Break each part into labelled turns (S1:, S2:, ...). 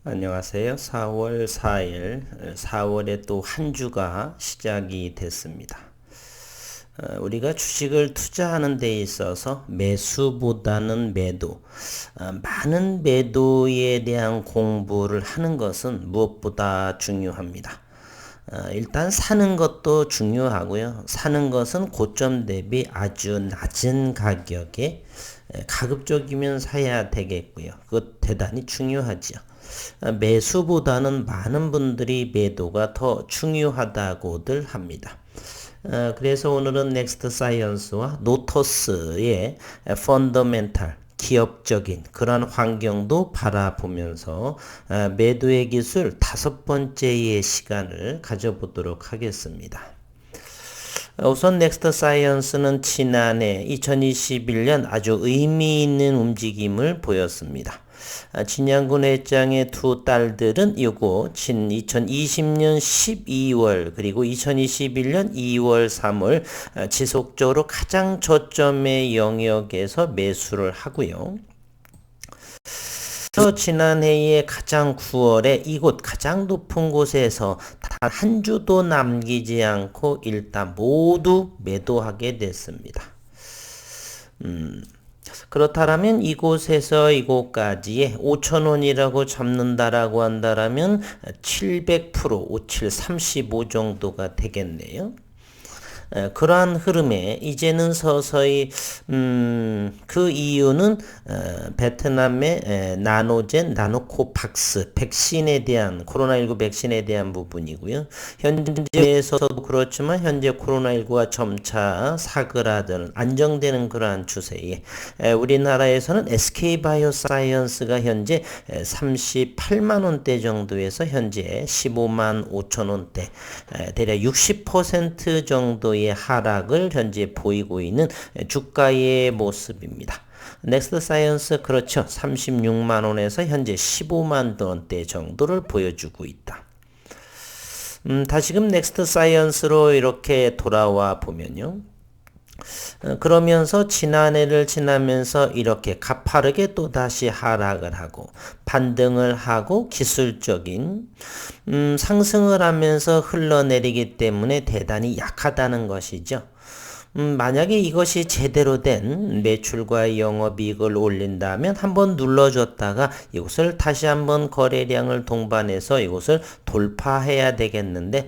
S1: 안녕하세요. 4월 4일, 4월에 또 한 주가 시작이 됐습니다. 우리가 주식을 투자하는 데 있어서 매수보다는 매도, 많은 매도에 대한 공부를 하는 것은 무엇보다 중요합니다. 일단 사는 것도 중요하고요. 사는 것은 고점 대비 아주 낮은 가격에 가급적이면 사야 되겠고요. 그것 대단히 중요하죠. 매수보다는 많은 분들이 매도가 더 중요하다고들 합니다. 그래서 오늘은 넥스트 사이언스와 노토스의 펀더멘탈 기업적인 그런 환경도 바라보면서 매도의 기술 5번째의 시간을 가져보도록 하겠습니다. 우선 넥스트 사이언스는 지난해 2021년 아주 의미 있는 움직임을 보였습니다. 진양군회장의 두 딸들은 요거 2020년 12월 그리고 2021년 2월 3월 지속적으로 가장 저점의 영역에서 매수를 하고요. 지난해에 가장 9월에 이곳 가장 높은 곳에서 단 한 주도 남기지 않고 일단 모두 매도하게 됐습니다. 그렇다면 이곳에서 이곳까지에 5,000원이라고 잡는다라고 한다면 700% 5735 정도가 되겠네요. 그러한 흐름에 이제는 서서히 그 이유는 베트남의 나노젠 나노코박스 백신에 대한 코로나19 백신에 대한 부분이고요. 현재에서도 그렇지만 현재 코로나19가 점차 사그라드는 안정되는 그러한 추세에 우리나라에서는 SK바이오사이언스가 현재 38만 원대 정도에서 현재 15만 5천 원대 대략 60% 정도의 하락을 현재 보이고 있는 주가의 모습입니다. 넥스트 사이언스 그렇죠. 36만 원에서 현재 15만 원대 정도를 보여주고 있다. 다시금 넥스트 사이언스로 이렇게 돌아와 보면요. 그러면서 지난해를 지나면서 이렇게 가파르게 또 다시 하락을 하고 반등을 하고 기술적인 상승을 하면서 흘러내리기 때문에 대단히 약하다는 것이죠. 만약에 이것이 제대로 된 매출과 영업이익을 올린다면 한번 눌러줬다가 이곳을 다시 한번 거래량을 동반해서 이곳을 돌파해야 되겠는데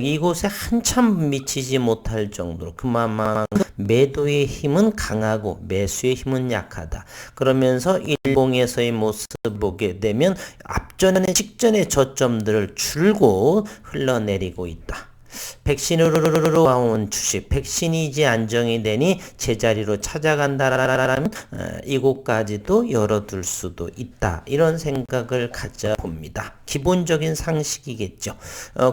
S1: 이곳에 한참 미치지 못할 정도로 그만큼 매도의 힘은 강하고 매수의 힘은 약하다. 그러면서 일봉에서의 모습 보게 되면 앞전에 직전의 저점들을 줄곧 흘러내리고 있다. 백신으로 와온 주식, 백신이 이제 안정이 되니 제자리로 찾아간다라면 이곳까지도 열어둘 수도 있다. 이런 생각을 가져봅니다. 기본적인 상식이겠죠.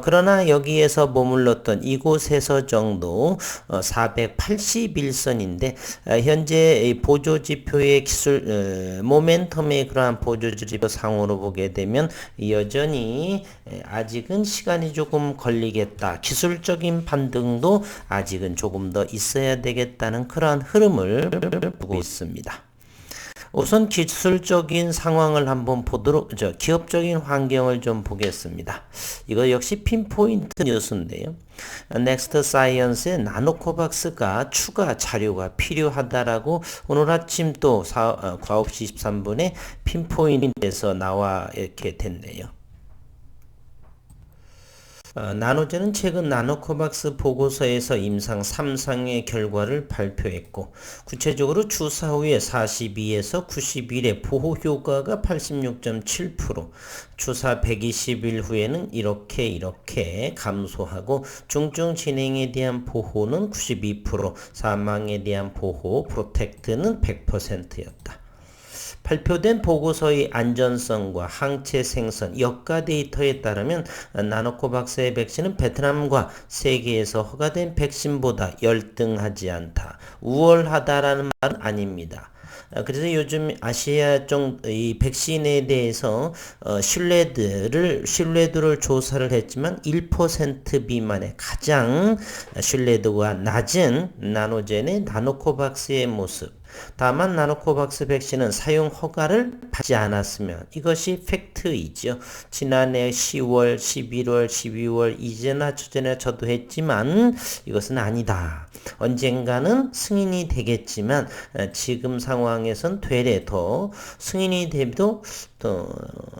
S1: 그러나 여기에서 머물렀던 이곳에서 정도 481선인데 현재 보조지표의 기술 모멘텀의 그러한 보조지표 상으로 보게 되면 여전히 아직은 시간이 조금 걸리겠다. 기술적인 반등도 아직은 조금 더 있어야 되겠다는 그러한 흐름을 보고 있습니다. 우선 기술적인 상황을 한번 보도록 기업적인 환경을 좀 보겠습니다. 이거 역시 핀포인트 뉴스인데요. 넥스트 사이언스의 나노코박스가 추가 자료가 필요하다라고 오늘 아침 또 9시 23분에 핀포인트에서 나와 이렇게 됐네요. 나노젠은 최근 나노코박스 보고서에서 임상 3상의 결과를 발표했고 구체적으로 주사 후에 42에서 90일의 보호 효과가 86.7%, 주사 120일 후에는 이렇게 감소하고 중증 진행에 대한 보호는 92%, 사망에 대한 보호 프로텍트는 100%였다. 발표된 보고서의 안전성과 항체 생성, 역가 데이터에 따르면 나노코박스의 백신은 베트남과 세계에서 허가된 백신보다 열등하지 않다, 우월하다라는 말은 아닙니다. 그래서 요즘 아시아 쪽 이 백신에 대해서 신뢰도를 조사를 했지만 1% 미만의 가장 신뢰도가 낮은 나노젠의 나노코박스의 모습. 다만 나노코박스 백신은 사용 허가를 받지 않았으면 이것이 팩트이죠. 지난해 10월, 11월, 12월 이제나 저제나 저도 했지만 이것은 아니다. 언젠가는 승인이 되겠지만 지금 상황에선 되레 승인이 돼도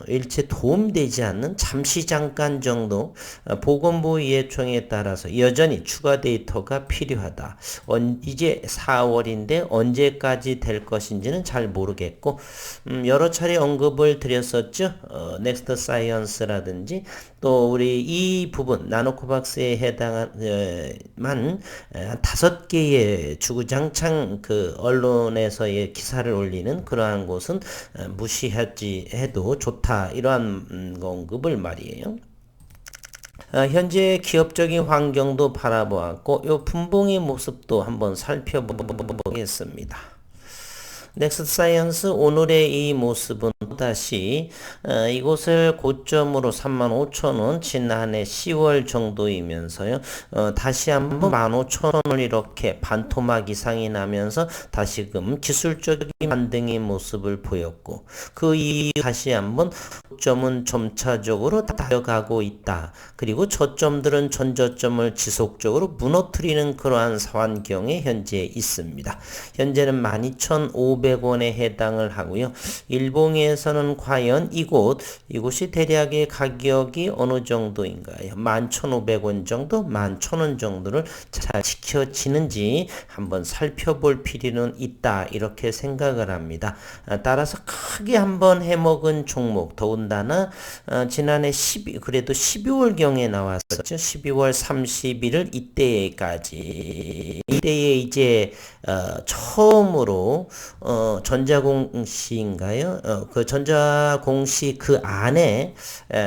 S1: 일체 도움되지 않는 잠시 잠깐 정도 보건복지위원회에 따라서 여전히 추가 데이터가 필요하다. 이제 4월인데 언제까지 될 것인지는 잘 모르겠고 여러 차례 언급을 드렸었죠. 넥스트 사이언스라든지 또 우리 이 부분 나노코박스에 해당한 만 5개의 주구장창 그 언론에서의 기사를 올리는 그러한 곳은 무시하지 해도 좋다. 이러한 언급을 말이에요. 현재 기업적인 환경도 바라보았고 요 분봉의 모습도 한번 살펴보겠습니다. 넥스트 사이언스 오늘의 이 모습은 다시 이곳을 고점으로 35,000원 지난해 10월 정도이면서요. 다시 한번 15,000원을 이렇게 반토막 이상이 나면서 다시금 기술적인 반등의 모습을 보였고 그 이후 다시 한번 고점은 점차적으로 다려가고 있다. 그리고 저점들은 전저점을 지속적으로 무너뜨리는 그러한 환경에 현재 있습니다. 현재는 12,500원에 해당을 하고요. 일봉에서는 과연 이곳이 대략의 가격이 어느 정도인가요? 11,500원 정도, 11,000원 정도를 잘 지켜지는지 한번 살펴볼 필요는 있다. 이렇게 생각을 합니다. 따라서 크게 한번 해먹은 종목, 더군다나 지난해 그래도 12월경에 나왔었죠. 12월 31일 이때에 이제 처음으로 전자공시인가요? 그 전자공시 그 안에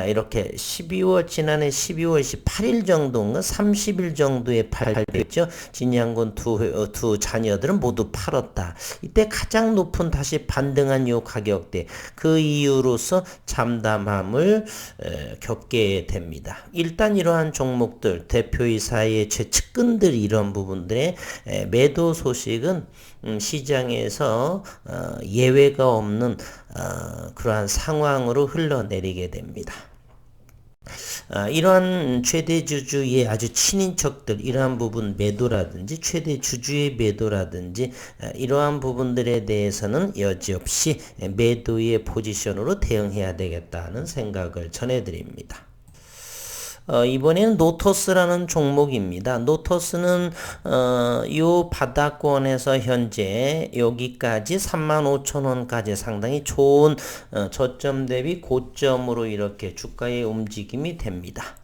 S1: 이렇게 지난해 12월 18일 정도인가 30일 정도에 팔렸죠. 진양군 두 자녀들은 모두 팔았다. 이때 가장 높은 다시 반등한 요 가격대 그 이유로서 참담함을 겪게 됩니다. 일단 이러한 종목들 대표이사의 최측근들 이런 부분들의 매도 소식은 시장에서 예외가 없는 그러한 상황으로 흘러내리게 됩니다. 이러한 최대 주주의 아주 친인척들 이러한 부분 매도라든지 최대 주주의 매도라든지 이러한 부분들에 대해서는 여지없이 매도의 포지션으로 대응해야 되겠다는 생각을 전해드립니다. 이번에는 노토스라는 종목입니다. 노토스는 요 바닥권에서 현재 여기까지 35,000원까지 상당히 좋은 저점 대비 고점으로 이렇게 주가의 움직임이 됩니다.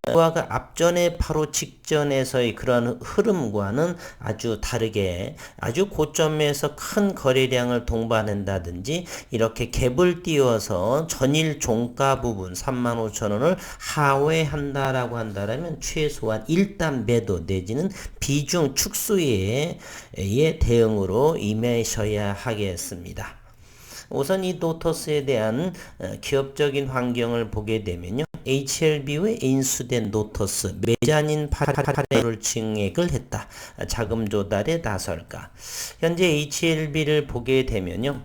S1: 그와 앞전에 바로 직전에서의 그런 흐름과는 아주 다르게 아주 고점에서 큰 거래량을 동반한다든지 이렇게 갭을 띄워서 전일 종가 부분 35,000원을 하회한다라고 한다면 최소한 일단 매도 내지는 비중 축소에 대응으로 임하셔야 하겠습니다. 우선 이 노토스에 대한 기업적인 환경을 보게 되면요. HLB에 인수된 노토스 메자닌 파레를 증액을 했다. 자금 조달에 나설까. 현재 HLB를 보게 되면요.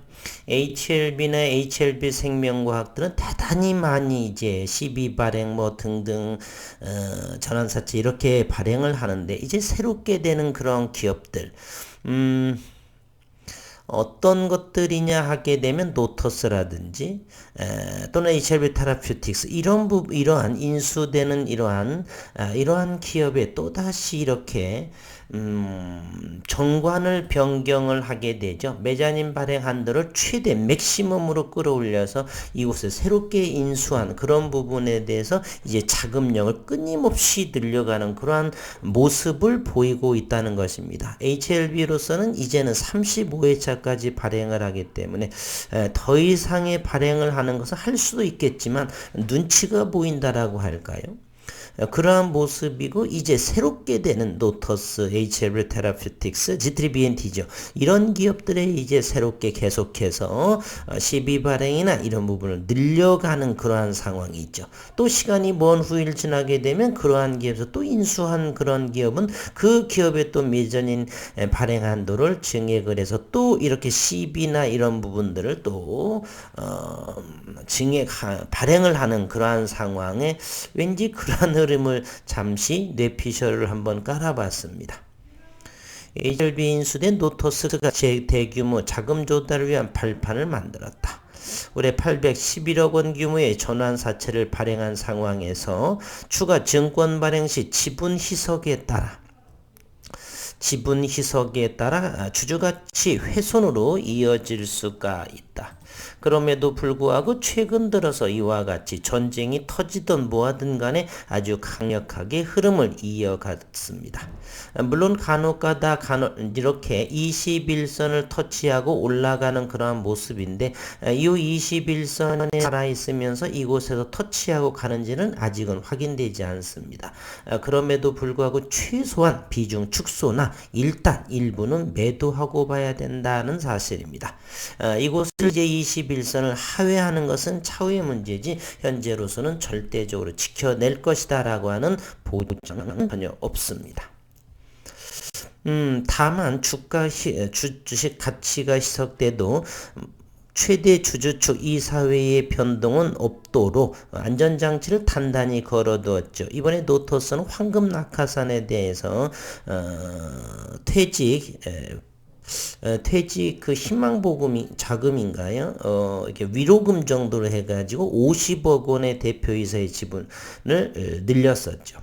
S1: HLB나 HLB 생명과학들은 대단히 많이 이제 12 발행 등등 전환사채 이렇게 발행을 하는데 이제 새롭게 되는 그런 기업들 어떤 것들이냐 하게 되면 노토스라든지 또는 HLB 테라퓨틱스 이러한 인수되는 이러한 기업에 또다시 이렇게 정관을 변경을 하게 되죠. 메자닌 발행 한도를 최대 맥시멈으로 끌어올려서 이곳에 새롭게 인수한 그런 부분에 대해서 이제 자금력을 끊임없이 늘려가는 그러한 모습을 보이고 있다는 것입니다. HLB로서는 이제는 35회차까지 발행을 하기 때문에 더 이상의 발행을 하는 것을 할 수도 있겠지만 눈치가 보인다라고 할까요? 그러한 모습이고 이제 새롭게 되는 노터스, HLB 테라퓨틱스, G3BNT죠. 이런 기업들의 이제 새롭게 계속해서 시비 발행이나 이런 부분을 늘려가는 그러한 상황이 있죠. 또 시간이 먼 후일 지나게 되면 그러한 기업에서 또 인수한 그런 기업은 그 기업의 또 메자닌 발행 한도를 증액을 해서 또 이렇게 시비나 이런 부분들을 또 발행을 하는 그러한 상황에 왠지 그러한 흐름을 잠시 뇌피셜을 한번 깔아봤습니다. HLB 인수된 노터스가 대규모 자금 조달을 위한 발판을 만들었다. 올해 811억 원 규모의 전환사채를 발행한 상황에서 추가 증권 발행 시 지분 희석에 따라 주주가치 훼손으로 이어질 수가 있다. 그럼에도 불구하고 최근 들어서 이와 같이 전쟁이 터지든 뭐하든 간에 아주 강력하게 흐름을 이어갔습니다. 물론 간혹가다 이렇게 21선을 터치하고 올라가는 그러한 모습인데 이 21선에 살아있으면서 이곳에서 터치하고 가는지는 아직은 확인되지 않습니다. 그럼에도 불구하고 최소한 비중 축소나 일단 일부는 매도하고 봐야 된다는 사실입니다. 이곳을 이제 21선을 하회하는 것은 차후의 문제지 현재로서는 절대적으로 지켜낼 것이다 라고 하는 보장은 전혀 없습니다. 다만 주식 가치가 희석돼도 최대 주주 측 이사회의 변동은 없도록 안전장치를 단단히 걸어두었죠. 이번에 노터스는 황금 낙하산에 대해서 퇴직 그 희망보금 자금인가요? 이렇게 위로금 정도로 해가지고 50억 원의 대표이사의 지분을 늘렸었죠.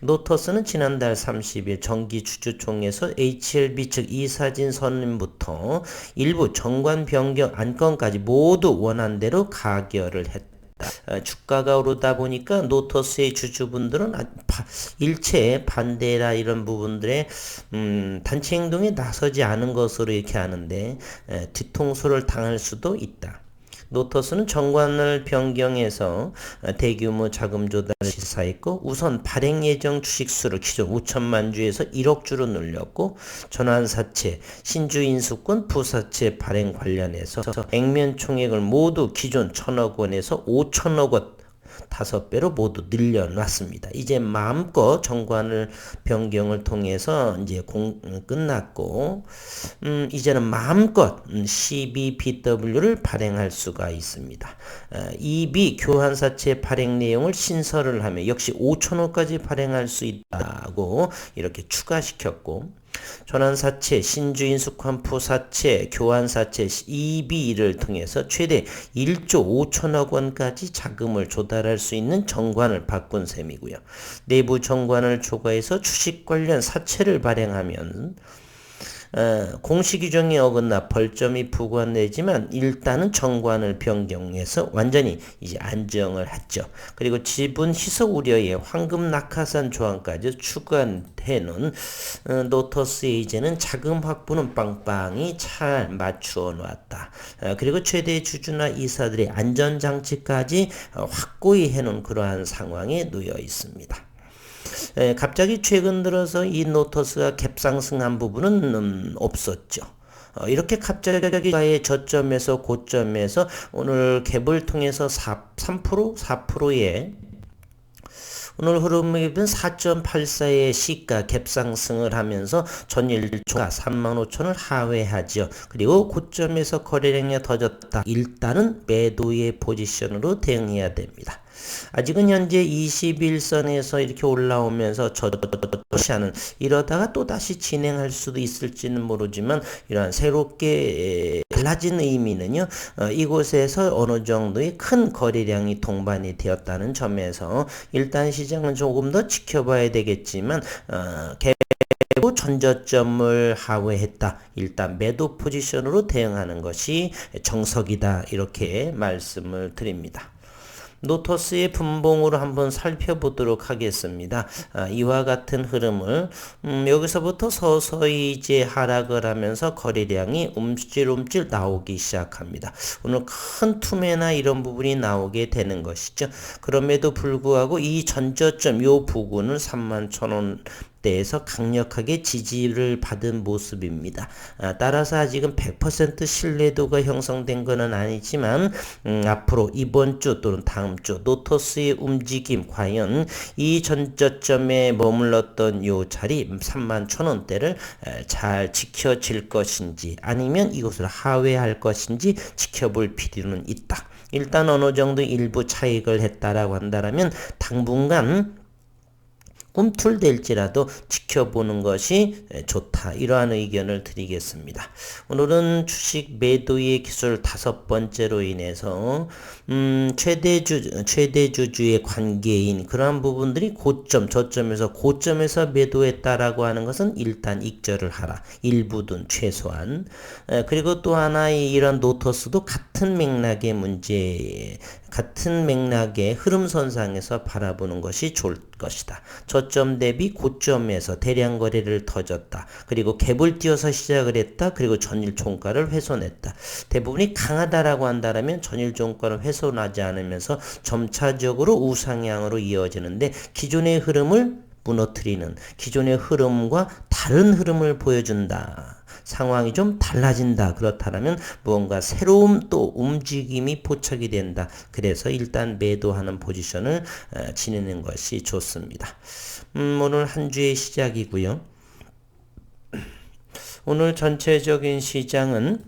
S1: 노터스는 지난달 30일 정기주주총회에서 HLB 측 이사진 선임부터 일부 정관 변경 안건까지 모두 원안대로 가결을 했다. 주가가 오르다 보니까 노터스의 주주분들은 일체 반대라 이런 부분들의 단체 행동에 나서지 않은 것으로 이렇게 하는데 뒤통수를 당할 수도 있다. 노터스는 정관을 변경해서 대규모 자금 조달을 시사했고 우선 발행 예정 주식수를 기존 5천만 주에서 1억 주로 늘렸고 전환사채, 신주 인수권, 부사채 발행 관련해서 액면 총액을 모두 기존 1천억 원에서 5천억 원 5배로 모두 늘려놨습니다. 이제 마음껏 정관을 변경을 통해서 이제 끝났고 이제는 마음껏 CBBW를 발행할 수가 있습니다. EB 교환사채 발행 내용을 신설을 하며 역시 5천억까지 발행할 수 있다고 이렇게 추가시켰고 전환사채, 신주인수권 부사채, 교환사채 EB를 통해서 최대 1조 5천억 원까지 자금을 조달할 수 있는 정관을 바꾼 셈이고요. 내부 정관을 초과해서 주식 관련 사채를 발행하면 공시 규정에 어긋나 벌점이 부과되지만 일단은 정관을 변경해서 완전히 이제 안정을 했죠. 그리고 지분 희석 우려에 황금 낙하산 조항까지 추가해 놓은 노터스의 이제는 자금 확보는 빵빵히 잘 맞추어 놨다. 그리고 최대 주주나 이사들의 안전장치까지 확고히 해놓은 그러한 상황에 놓여 있습니다. 갑자기 최근 들어서 이 노터스가 갭상승한 부분은 없었죠. 이렇게 갑자기 저점에서 고점에서 오늘 갭을 통해서 3%, 4%의 오늘 흐름에 비해 4.84의 시가 갭상승을 하면서 전일 종가 35,000원을 하회하죠. 그리고 고점에서 거래량이 터졌다. 일단은 매도의 포지션으로 대응해야 됩니다. 아직은 현재 21선에서 이렇게 올라오면서 저시하는 이러다가 또 다시 진행할 수도 있을지는 모르지만 이러한 새롭게 달라진 의미는요. 이곳에서 어느 정도의 큰 거래량이 동반이 되었다는 점에서 일단 시장은 조금 더 지켜봐야 되겠지만 전저점을 하회했다. 일단 매도 포지션으로 대응하는 것이 정석이다. 이렇게 말씀을 드립니다. 노토스의 분봉으로 한번 살펴보도록 하겠습니다. 이와 같은 흐름을 여기서부터 서서히 이제 하락을 하면서 거래량이 움찔움찔 나오기 시작합니다. 오늘 큰 투매나 이런 부분이 나오게 되는 것이죠. 그럼에도 불구하고 이 전저점 요 부근을 31,000원 대에서 강력하게 지지를 받은 모습입니다. 따라서 아직은 100% 신뢰도가 형성된 것은 아니지만 앞으로 이번 주 또는 다음 주 노토스의 움직임 과연 이 전저점에 머물렀던 요 자리 31,000원대를 잘 지켜질 것인지 아니면 이것을 하회할 것인지 지켜볼 필요는 있다. 일단 어느 정도 일부 차익을 했다라고 한다면 당분간 꿈틀댈지라도 지켜보는 것이 좋다. 이러한 의견을 드리겠습니다. 오늘은 주식 매도의 기술 5번째로 인해서 최대주주의 관계인 그러한 부분들이 고점, 저점에서 고점에서 매도했다라고 하는 것은 일단 익절을 하라. 일부든 최소한. 그리고 또 하나의 이런 노토스도 같은 맥락의 문제, 같은 맥락의 흐름선상에서 바라보는 것이 좋을 것이다. 저점 대비 고점에서 대량 거래를 터졌다. 그리고 갭을 띄어서 시작을 했다. 그리고 전일 종가를 훼손했다. 대부분이 강하다라고 한다면 전일 종가를 훼손하지 않으면서 점차적으로 우상향으로 이어지는데 기존의 흐름을 무너뜨리는 기존의 흐름과 다른 흐름을 보여준다. 상황이 좀 달라진다. 그렇다면 무언가 새로운 또 움직임이 포착이 된다. 그래서 일단 매도하는 포지션을 지니는 것이 좋습니다. 오늘 한 주의 시작이고요. 오늘 전체적인 시장은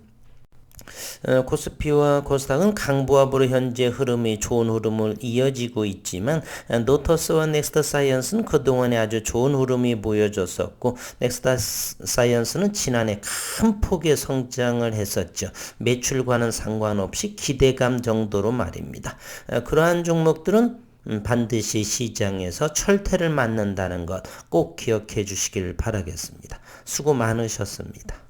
S1: 코스피와 코스닥은 강보합으로 현재 흐름이 좋은 흐름을 이어지고 있지만 노토스와 넥스트 사이언스는 그동안에 아주 좋은 흐름이 보여줬었고 넥스트 사이언스는 지난해 큰 폭의 성장을 했었죠. 매출과는 상관없이 기대감 정도로 말입니다. 그러한 종목들은 반드시 시장에서 철퇴를 맞는다는 것 꼭 기억해 주시길 바라겠습니다. 수고 많으셨습니다.